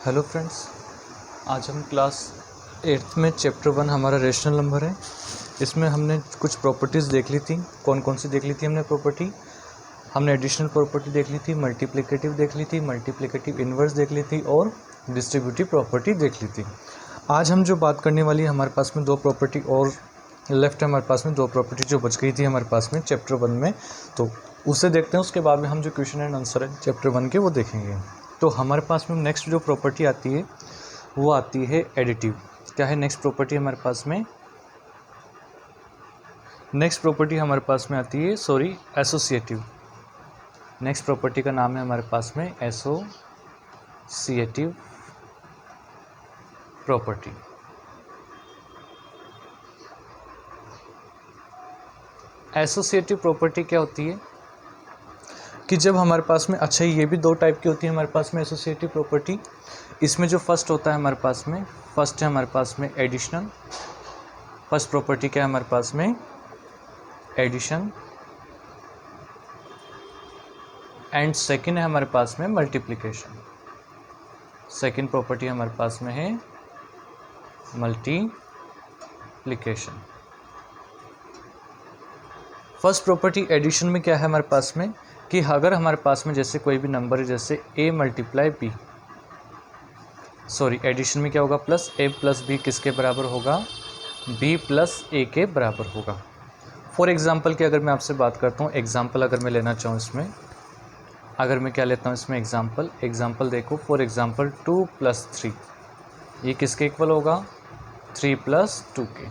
Hello friends, आज हम class 8th में चैप्टर 1 हमारा रेशनल नंबर है। इसमें हमने कुछ प्रॉपर्टीज़ देख ली थी। कौन कौन सी देख ली थी हमने प्रॉपर्टी? हमने एडिशनल प्रॉपर्टी देख ली थी, मल्टीप्लिकेटिव देख ली थी, मल्टीप्लिकेटिव इन्वर्स देख ली थी और डिस्ट्रीब्यूटिव प्रॉपर्टी देख ली थी। आज हम जो बात करने वाली है, हमारे पास में दो प्रॉपर्टी और लेफ्ट है, हमारे पास में दो प्रॉपर्टी जो बच गई थी हमारे पास में चैप्टर 1 में, तो उसे देखते हैं। उसके बाद में हम जो क्वेश्चन एंड आंसर है चैप्टर 1 के वो देखेंगे। तो हमारे पास में नेक्स्ट जो प्रॉपर्टी आती है वो आती है एडिटिव। क्या है नेक्स्ट प्रॉपर्टी हमारे पास में? नेक्स्ट प्रॉपर्टी हमारे पास में आती है एसोसिएटिव। नेक्स्ट प्रॉपर्टी का नाम है हमारे पास में एसोसिएटिव प्रॉपर्टी। एसोसिएटिव प्रॉपर्टी क्या होती है कि जब हमारे पास में, अच्छा ये भी दो टाइप की होती है हमारे पास में एसोसिएटिव प्रॉपर्टी। इसमें जो फर्स्ट होता है हमारे पास में, फर्स्ट है हमारे पास में एडिशन। फर्स्ट प्रॉपर्टी क्या है हमारे पास में? एडिशन। एंड सेकंड है हमारे पास में मल्टीप्लिकेशन। सेकंड प्रॉपर्टी हमारे पास में है मल्टीप्लिकेशन। फर्स्ट प्रॉपर्टी एडिशन में क्या है हमारे पास में कि अगर हमारे पास में जैसे कोई भी नंबर है, जैसे a multiply B, sorry addition में क्या होगा? प्लस a प्लस बी किसके बराबर होगा? b प्लस a के बराबर होगा। फॉर एग्जांपल की अगर मैं आपसे बात करता हूँ, एग्जांपल अगर मैं लेना चाहूँ इसमें, अगर मैं क्या लेता हूँ इसमें एग्जांपल देखो। फॉर एग्जांपल 2 प्लस 3 ये किसके इक्वल होगा? 3 प्लस 2 के।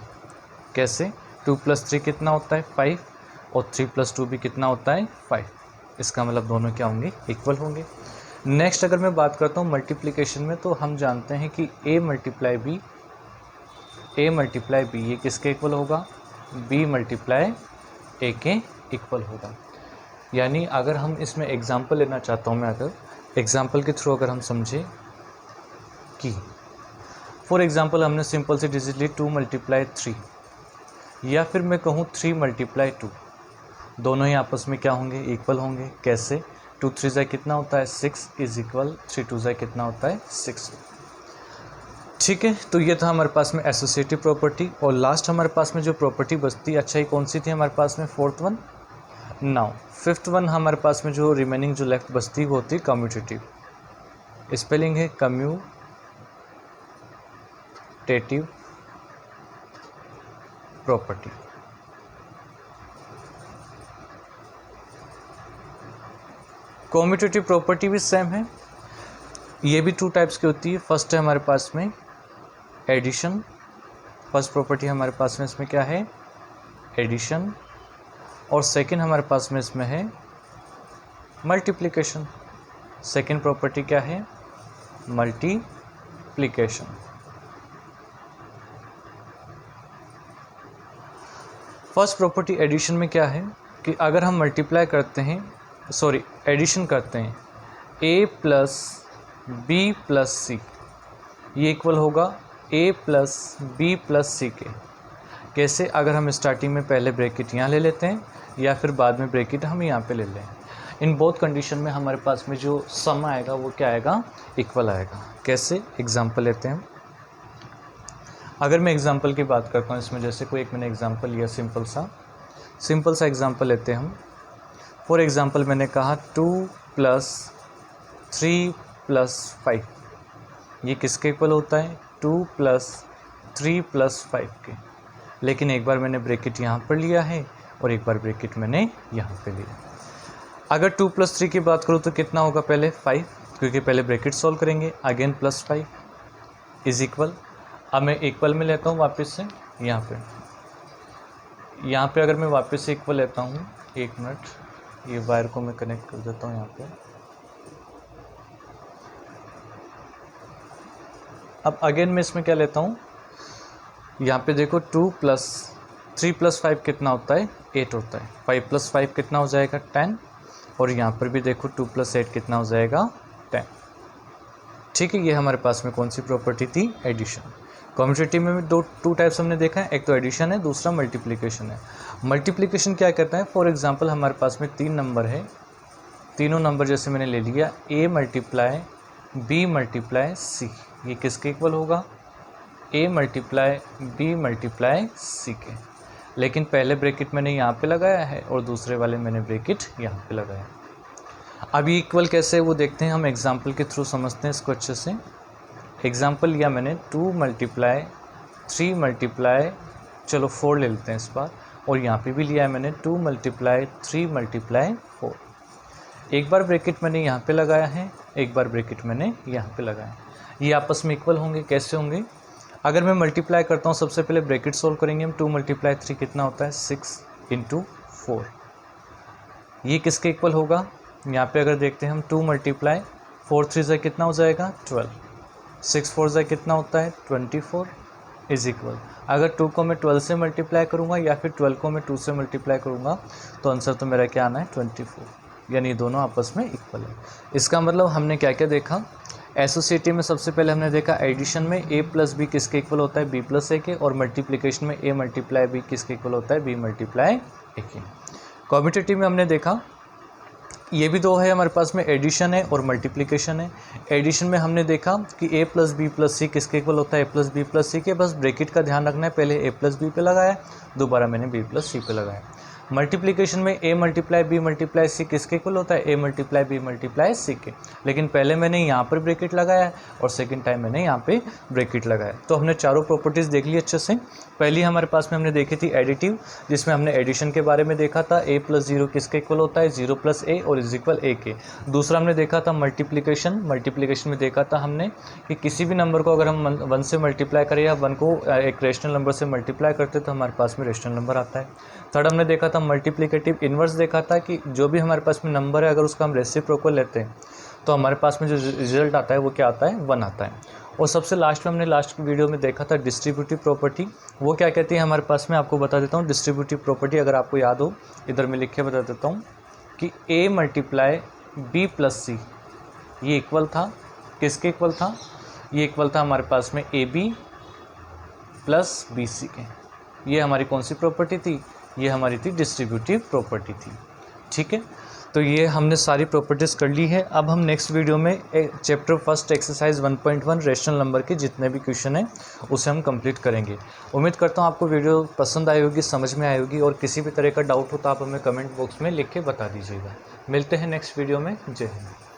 कैसे? 2 प्लस 3 कितना होता है? 5 और 3 प्लस 2 भी कितना होता है? 5। इसका मतलब दोनों क्या होंगे? इक्वल होंगे। नेक्स्ट अगर मैं बात करता हूँ मल्टीप्लिकेशन में, तो हम जानते हैं कि a मल्टीप्लाई बी ये किसके इक्वल होगा? b मल्टीप्लाई a के इक्वल होगा। यानी अगर हम इसमें एग्जांपल लेना चाहता हूँ मैं, अगर एग्जांपल के थ्रू अगर हम समझे कि फॉर एग्जांपल हमने सिंपल सी डिजिट ली 2 मल्टीप्लाई 3, या फिर मैं कहूँ 3 मल्टीप्लाई 2, दोनों ही आपस में क्या होंगे? इक्वल होंगे। कैसे? 2 3 जा कितना होता है? 6 इज इक्वल 3 2 जा कितना होता है? 6। ठीक है, तो ये था हमारे पास में एसोसिएटिव प्रॉपर्टी। और लास्ट हमारे पास में जो प्रॉपर्टी बचती, अच्छा ये कौन सी थी हमारे पास में? Fourth one. Now fifth one हमारे पास में जो रिमेनिंग जो लेफ्ट बचती वो होती है कम्यूटेटिव। स्पेलिंग है कम्यूटेटिव प्रॉपर्टी। कम्यूटेटिव प्रॉपर्टी भी सेम है, ये भी टू टाइप्स की होती है। फर्स्ट है हमारे पास में एडिशन। फर्स्ट प्रॉपर्टी हमारे पास में इसमें क्या है? एडिशन। और सेकंड हमारे पास में इसमें है मल्टीप्लिकेशन। सेकंड प्रॉपर्टी क्या है? मल्टीप्लिकेशन। फर्स्ट प्रॉपर्टी एडिशन में क्या है कि अगर हम मल्टीप्लाई करते हैं, सॉरी एडिशन करते हैं, a प्लस बी प्लस सी ये इक्वल होगा a प्लस बी प्लस सी के। कैसे? अगर हम स्टार्टिंग में पहले ब्रैकेट यहाँ ले लेते हैं या फिर बाद में ब्रैकेट हम यहाँ पे ले लें, इन बोथ कंडीशन में हमारे पास में जो सम आएगा वो क्या आएगा? इक्वल आएगा। कैसे? एग्जांपल लेते हैं। अगर मैं एग्जांपल की बात करता हूँ इसमें, जैसे कोई एक मैंने एग्जांपल लिया, सिंपल सा एग्जांपल लेते हैं हम। फॉर एग्जांपल मैंने कहा 2 प्लस 3 प्लस 5 ये किसके इक्वल होता है? 2 प्लस 3 प्लस 5 के। लेकिन एक बार मैंने ब्रैकेट यहाँ पर लिया है और एक बार ब्रैकेट मैंने यहाँ पे लिया। अगर 2 प्लस 3 की बात करूँ तो कितना होगा? पहले 5, क्योंकि पहले ब्रैकेट सॉल्व करेंगे, अगेन प्लस 5 इज इक्वल। अब मैं इक्वल में लेता हूँ वापस से यहाँ पे अगर मैं वापस से इक्वल लेता हूँ, एक मिनट, ये वायर को मैं कनेक्ट कर देता हूँ यहाँ पे। अब अगेन मैं इसमें क्या लेता हूँ, यहाँ पे देखो 2 प्लस 3 प्लस 5 कितना होता है? 8 होता है। 5 प्लस 5 कितना हो जाएगा? 10। और यहाँ पर भी देखो 2 प्लस 8 कितना हो जाएगा? 10। ठीक है, ये हमारे पास में कौन सी प्रॉपर्टी थी? एडिशन। कम्यूटेटिव में टू टाइप्स हमने देखा है, एक तो एडिशन है, दूसरा मल्टीप्लिकेशन है। मल्टीप्लिकेशन क्या करता है? फॉर एग्जांपल हमारे पास में 3 नंबर है, तीनों नंबर जैसे मैंने ले लिया, a multiply B multiply C, ये किसके इक्वल होगा, A multiply B multiply C के। लेकिन पहले ब्रैकेट मैंने यहाँ पे लगाया है और दूसरे वाले मैंने ब्रैकेट यहाँ पे लगाया। अब ये इक्वल कैसे है वो देखते हैं, हम एग्जांपल के थ्रू समझते हैं इसको अच्छे से। एग्जांपल लिया मैंने 2 मल्टीप्लाई 3 मल्टीप्लाई, चलो 4 ले लेते हैं इस बार, और यहाँ पे भी लिया है मैंने 2 मल्टीप्लाई 3 मल्टीप्लाई 4। एक बार ब्रैकेट मैंने यहाँ पे लगाया है, एक बार ब्रैकेट मैंने यहाँ पे लगाया है। ये आपस में इक्वल होंगे, कैसे होंगे, अगर मैं मल्टीप्लाई करता हूँ सबसे पहले ब्रैकेट सोल्व करेंगे हम। 2 मल्टीप्लाई 3 कितना होता है, 6 इंटू 4। ये किसके इक्वल होगा, यहाँ पे अगर देखते हैं हम 2 मल्टीप्लाई 4 3 से कितना हो जाएगा 12, 6 4 से कितना होता है 24 इज इक्वल। अगर 2 को मैं 12 से मल्टीप्लाई करूँगा या फिर 12 को मैं 2 से मल्टीप्लाई करूँगा तो आंसर तो मेरा क्या आना है 24, यानी दोनों आपस में इक्वल है। इसका मतलब हमने क्या क्या देखा, एसोसिएटिव में सबसे पहले हमने देखा एडिशन में a प्लस बी किसके इक्वल होता है, b प्लस ए के, और मल्टीप्लिकेशन में a मल्टीप्लाई b किसके इक्वल होता है, b मल्टीप्लाई ए के। कॉम्पिटिटिव में हमने देखा ये भी दो है हमारे पास में, एडिशन है और मल्टीप्लिकेशन है। एडिशन में हमने देखा कि a प्लस बी प्लस सी किसके इक्वल होता है, a प्लस बी प्लस सी के, बस ब्रैकेट का ध्यान रखना है, पहले a प्लस बी पे लगाया, दोबारा मैंने b प्लस सी पे लगाया। मल्टीप्लिकेशन में a multiply B multiply C किसके इक्वल होता है, a multiply B multiply C के, लेकिन पहले मैंने यहाँ पर ब्रैकेट लगाया है और सेकंड टाइम मैंने यहाँ पे ब्रैकेट लगाया। तो हमने चारों प्रॉपर्टीज़ देख ली अच्छे से। पहली हमारे पास में हमने देखी थी एडिटिव, जिसमें हमने एडिशन के बारे में देखा था, a प्लस 0 किसके इक्वल होता है, 0 प्लस ए और इज इक्वल ए के। दूसरा हमने देखा था मल्टीप्लिकेशन, मल्टीप्लिकेशन में देखा था हमने कि किसी भी नंबर को अगर हम 1 से मल्टीप्लाई करें या 1 को एक रेशनल नंबर से मल्टीप्लाई करते तो हमारे पास में रेशनल नंबर आता है। थर्ड हमने देखा था मल्टीप्लिकेटिव इन्वर्स, देखा था कि जो भी हमारे पास में नंबर है अगर उसका हम रेसिप्रोकल लेते हैं तो हमारे पास में जो रिजल्ट आता है वो क्या आता है, 1 आता है। और सबसे लास्ट में हमने लास्ट वीडियो में देखा था डिस्ट्रीब्यूटिव प्रॉपर्टी, वो क्या कहती है हमारे पास में, आपको बता देता हूँ। डिस्ट्रीब्यूटिव प्रॉपर्टी अगर आपको याद हो, इधर मैं लिख के बता देता हूँ कि a मल्टीप्लाई बी प्लस सी ये इक्वल था, किसके इक्वल था, ये इक्वल था हमारे पास में A B plus B C के। ये हमारी कौन सी प्रॉपर्टी थी, ये हमारी थी डिस्ट्रीब्यूटिव प्रॉपर्टी थी। ठीक है, तो ये हमने सारी प्रॉपर्टीज़ कर ली है। अब हम नेक्स्ट वीडियो में chapter first exercise 1.1 rational number के जितने भी क्वेश्चन हैं उसे हम कंप्लीट करेंगे। उम्मीद करता हूँ आपको वीडियो पसंद आई होगी, समझ में आई होगी, और किसी भी तरह का डाउट हो तो आप हमें कमेंट बॉक्स में लिख के बता दीजिएगा। मिलते हैं नेक्स्ट वीडियो में। जय हिंद।